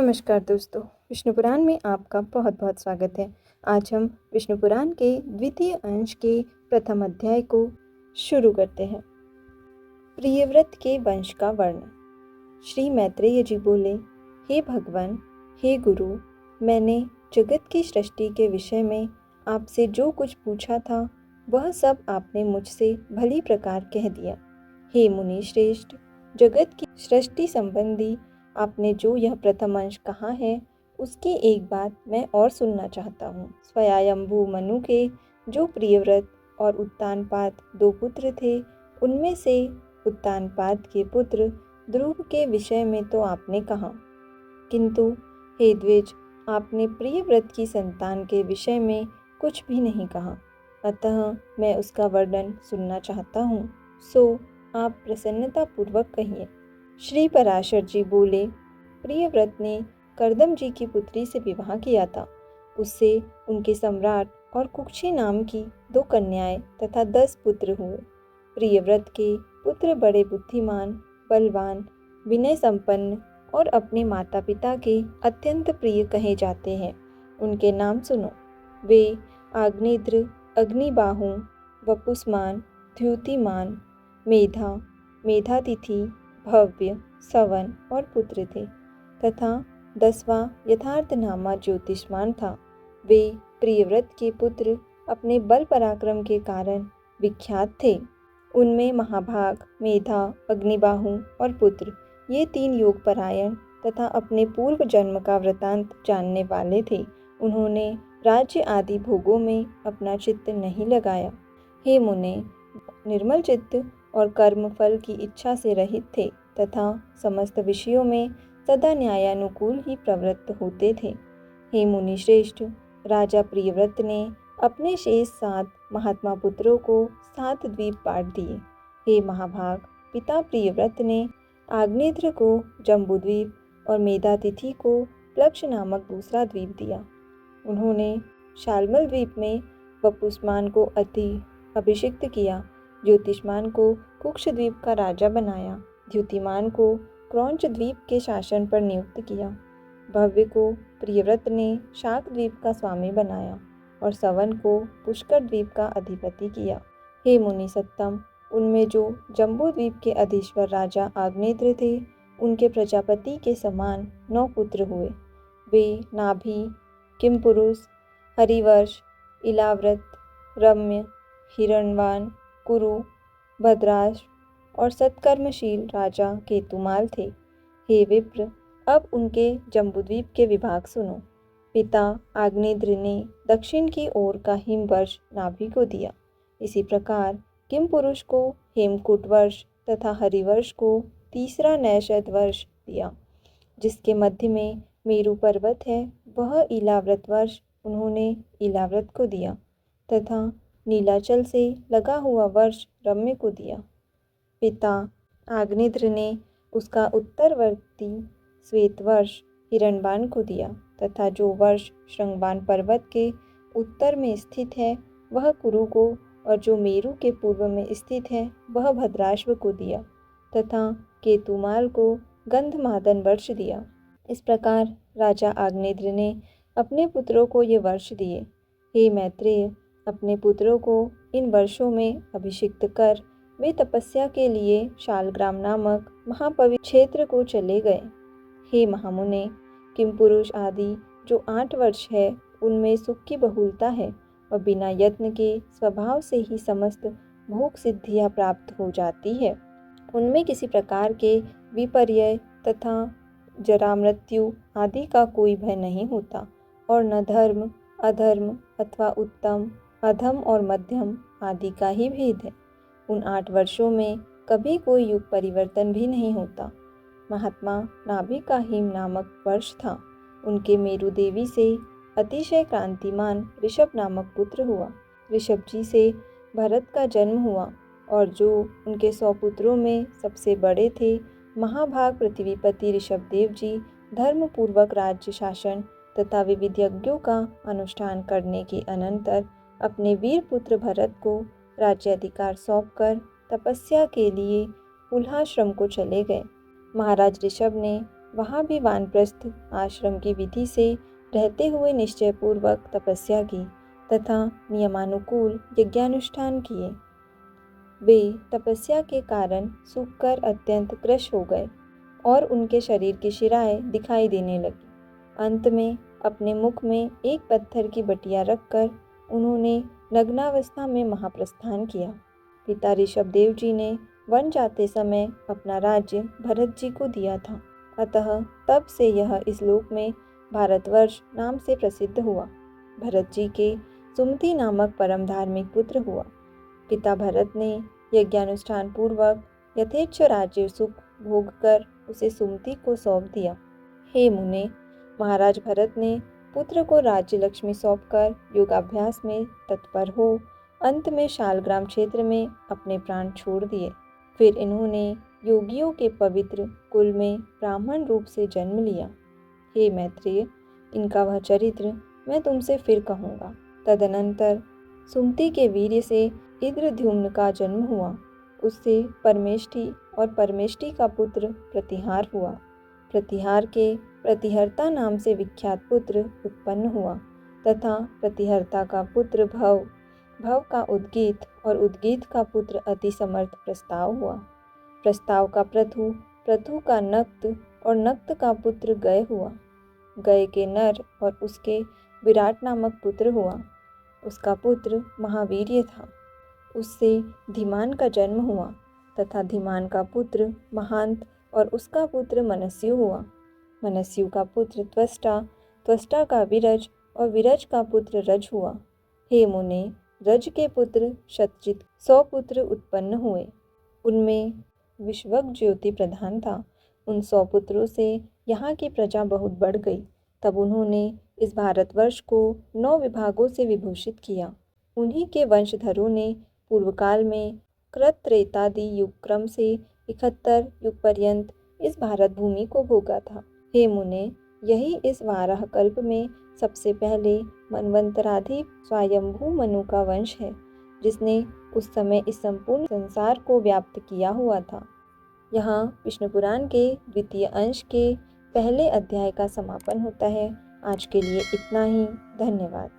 नमस्कार दोस्तों, विष्णु पुराण में आपका बहुत बहुत स्वागत है। आज हम विष्णु पुराण के द्वितीय अंश के प्रथम अध्याय को शुरू करते हैं। प्रियव्रत के वंश का वर्णन। श्री मैत्रेय जी बोले, हे भगवान, हे गुरु, मैंने जगत की सृष्टि के विषय में आपसे जो कुछ पूछा था वह सब आपने मुझसे भली प्रकार कह दिया। हे मुनि श्रेष्ठ, जगत की सृष्टि संबंधी आपने जो यह प्रथम अंश कहा है उसकी एक बात मैं और सुनना चाहता हूँ। स्वयंभू मनु के जो प्रियव्रत और उत्तानपाद दो पुत्र थे, उनमें से उत्तानपाद के पुत्र ध्रुव के विषय में तो आपने कहा, किंतु हे द्विज, आपने प्रियव्रत की संतान के विषय में कुछ भी नहीं कहा, अतः मैं उसका वर्णन सुनना चाहता हूँ। सो आप प्रसन्नतापूर्वक कहिए। श्री पराशर जी बोले, प्रियव्रत ने कर्दम जी की पुत्री से विवाह किया था। उससे उनके सम्राट और कुक्षी नाम की 2 कन्याएं तथा 10 पुत्र हुए। प्रियव्रत के पुत्र बड़े बुद्धिमान, बलवान, विनय संपन्न और अपने माता पिता के अत्यंत प्रिय कहे जाते हैं। उनके नाम सुनो। वे आग्नेत्र, अग्निबाहु, वपुस्मान, द्युतिमान, मेधा, मेधातिथि, भव्य, सवन और पुत्र थे, तथा 10वां यथार्थनामा ज्योतिष्मान था। वे प्रियव्रत के पुत्र अपने बल पराक्रम के कारण विख्यात थे। उनमें महाभाग, मेधा, अग्निबाहु और पुत्र, ये 3 योगपरायण तथा अपने पूर्व जन्म का वृतांत जानने वाले थे। उन्होंने राज्य आदि भोगों में अपना चित्त नहीं लगाया। हे मुने, निर्मल चित्त और कर्म फल की इच्छा से रहित थे तथा समस्त विषयों में सदा न्यायानुकूल ही प्रवृत्त होते थे। हे मुनि श्रेष्ठ, राजा प्रियव्रत ने अपने शेष 7 महात्मा पुत्रों को 7 द्वीप बांट दिए। हे महाभाग, पिता प्रियव्रत ने आग्नेत्र को जम्बूद्वीप और मेधातिथि को प्लक्ष नामक दूसरा द्वीप दिया। उन्होंने शाल्मल द्वीप में वपुस्मान को अभिषिक्त किया, ज्योतिष्मान को कुक्ष द्वीप का राजा बनाया, द्युतिमान को क्रौंच द्वीप के शासन पर नियुक्त किया, भव्य को प्रियव्रत ने शाक द्वीप का स्वामी बनाया और सवन को पुष्कर द्वीप का अधिपति किया। हे मुनि सत्तम, उनमें जो जम्बू द्वीप के अधीश्वर राजा आग्नेत्र थे, उनके प्रजापति के समान 9 पुत्र हुए। वे नाभि, किमपुरुष, हरिवर्ष, इलाव्रत, रम्य, हिरण्वान, कुरु, भद्राश्व और सत्कर्मशील राजा केतुमाल थे। हे विप्र, अब उनके जम्बूद्वीप के विभाग सुनो। पिता आग्नेत्र ने दक्षिण की ओर का हिमवर्ष नाभि को दिया। इसी प्रकार किमपुरुष को हेमकूट वर्ष तथा हरिवर्ष को तीसरा नैषद वर्ष दिया। जिसके मध्य में मेरु पर्वत है, वह इलाव्रत वर्ष उन्होंने इलाव्रत को दिया तथा नीलाचल से लगा हुआ वर्ष रम्य को दिया। पिता आग्नेत्र ने उसका उत्तरवर्ती श्वेत वर्ष हिरण्वान को दिया तथा जो वर्ष श्रृंगवान पर्वत के उत्तर में स्थित है वह कुरु को, और जो मेरु के पूर्व में स्थित है वह भद्राश्व को दिया तथा केतुमाल को गंधमादन वर्ष दिया। इस प्रकार राजा आग्नेत्र ने अपने पुत्रों को ये वर्ष दिए। हे मैत्रेय, अपने पुत्रों को इन वर्षों में अभिषिक्त कर वे तपस्या के लिए शालग्राम नामक महापवित्र क्षेत्र को चले गए। हे महामुने, किमपुरुष आदि जो 8 वर्ष है, उनमें सुख की बहुलता है और बिना यत्न के स्वभाव से ही समस्त भोग सिद्धियां प्राप्त हो जाती है। उनमें किसी प्रकार के विपर्यय तथा जरा मृत्यु आदि का कोई भय नहीं होता और न धर्म, अधर्म अथवा उत्तम, अधम और मध्यम आदि का ही भेद है। उन 8 वर्षों में कभी कोई युग परिवर्तन भी नहीं होता। महात्मा नाभि का हिम नामक वर्ष था। उनके मेरु देवी से अतिशय क्रांतिमान ऋषभ नामक पुत्र हुआ। ऋषभ जी से भरत का जन्म हुआ और जो उनके 100 पुत्रों में सबसे बड़े थे, महाभाग पृथ्वीपति ऋषभदेव जी धर्म पूर्वक राज्य शासन तथा विविध यज्ञों का अनुष्ठान करने के अनंतर अपने वीर पुत्र भरत को राज्याधिकार सौंपकर तपस्या के लिए पुल्हाश्रम को चले गए। महाराज ऋषभ ने वहाँ भी वानप्रस्थ आश्रम की विधि से रहते हुए निश्चयपूर्वक तपस्या की तथा नियमानुकूल यज्ञानुष्ठान किए। वे तपस्या के कारण सूखकर अत्यंत कृश हो गए और उनके शरीर की शिराएं दिखाई देने लगी। अंत में अपने मुख में एक पत्थर की बटिया रखकर उन्होंने नग्नावस्था में महाप्रस्थान किया। पिता ऋषभदेव जी ने वन जाते समय अपना राज्य भरत जी को दिया था, अतः तब से यह इस लोक में भारतवर्ष नाम से प्रसिद्ध हुआ। भरत जी के सुमति नामक परम धार्मिक पुत्र हुआ। पिता भरत ने यज्ञानुष्ठान पूर्वक यथेच्छ राज्य सुख भोग कर उसे सुमति को सौंप दिया। हे मुने, महाराज भरत ने पुत्र को राज्य लक्ष्मी सौंपकर योगाभ्यास में तत्पर हो अंत में शालग्राम क्षेत्र में अपने प्राण छोड़ दिए। फिर इन्होंने योगियों के पवित्र कुल में ब्राह्मण रूप से जन्म लिया। हे मैत्रेय, इनका वह चरित्र मैं तुमसे फिर कहूँगा। तदनंतर सुमति के वीर्य से इंद्रद्युम्न का जन्म हुआ। उससे परमेष्ठी और परमेष्ठी का पुत्र प्रतिहार हुआ। प्रतिहार के प्रतिहर्ता नाम से विख्यात पुत्र उत्पन्न हुआ तथा प्रतिहर्ता का पुत्र भव, भव का उद्गीत और उद्गीत का पुत्र अति समर्थ प्रस्ताव हुआ। प्रस्ताव का प्रथु, प्रथु का नक्त और नक्त का पुत्र गय हुआ। गय के नर और उसके विराट नामक पुत्र हुआ। उसका पुत्र महावीर्य था। उससे धीमान का जन्म हुआ तथा धीमान का पुत्र महांत और उसका पुत्र मनस्यु हुआ। मनस्यु का पुत्र त्वष्टा, त्वष्टा का विरज और विरज का पुत्र रज हुआ। हे मुने, रज के पुत्र शतजित 100 पुत्र उत्पन्न हुए। उनमें विश्वक ज्योति प्रधान था। उन 100 पुत्रों से यहाँ की प्रजा बहुत बढ़ गई। तब उन्होंने इस भारतवर्ष को 9 विभागों से विभूषित किया। उन्हीं के वंशधरों ने पूर्व काल में कृत त्रेतादि युग क्रम से 71 युग पर्यंत इस भारत भूमि को भोगा था। हे मुने, यही इस वाराह कल्प में सबसे पहले मनवंतराधि स्वयंभू मनु का वंश है, जिसने उस समय इस संपूर्ण संसार को व्याप्त किया हुआ था। यहाँ विष्णु पुराण के द्वितीय अंश के पहले अध्याय का समापन होता है। आज के लिए इतना ही। धन्यवाद।